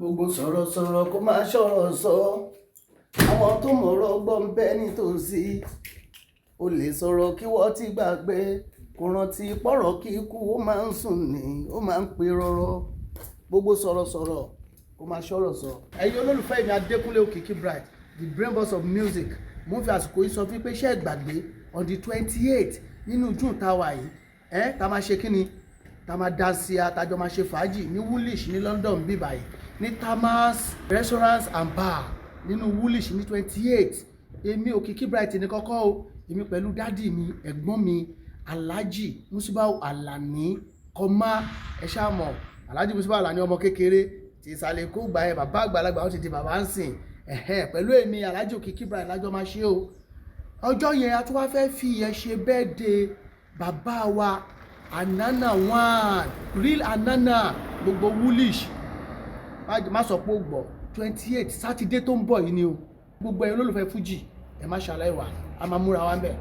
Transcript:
gbogbo sọ̀rọ̀sọ̀rọ̀ kó máa ṣọ̀rọ̀ sọ àwọn tó mọ̀rọ̀ gbọ́ ń bẹ nítòsí o lè sọ̀rọ̀ kí wọ́n ti gbàgbé kò rántí pọ̀rọ̀ kíkú ó máa ń sùn ní ó máa ń pe rọ́rọ́ gbogbo sọ̀rọ̀sọ̀rọ̀ kó máa ṣọ̀rọ̀ sọ. ẹ̀yin olólùfẹ́ mi Adékúnlé Okiki Bright the brain boss of music mo ń fi àsìkò yìí sọ fún pé ṣé ẹ gbàgbé on the 28th nínú June táwa yìí tá máa ṣe kíni tá máa dá sí àtàjọ máa ṣe fàájì ní WOLII ní London bí báyìí ní Tamas restaurants and bar nínú WOLII ní 28th èmi Okiki Bright ní kọ́kọ́ o èmi pẹ̀lú dádì mi ẹ̀gbọ́n mi Alhaji Musibau Alani kọ́má ẹ ṣáà mọ̀ Alhaji Musibau Alani ọmọ kékeré tí ìsàlẹ̀ kó gbà ẹ bàbá àgbàlagbà ó ti di bàbá ń sìn pẹ̀lú èmi Alhaji Okiki Bright lájọ máa ṣe o ọjọ́ yẹn a tún wá fẹ́ fi ìyẹn ṣe birthday bàbá wa Anana one real Anana gbogbo WOLII má sọ pé ó gbọ́ 28 sátidé tó ń bọ̀ yìí ni o gbogbo ẹ̀yin olólùfẹ́ fújì ẹ má ṣàlàyé wa a máa múra wa ń bẹ̀.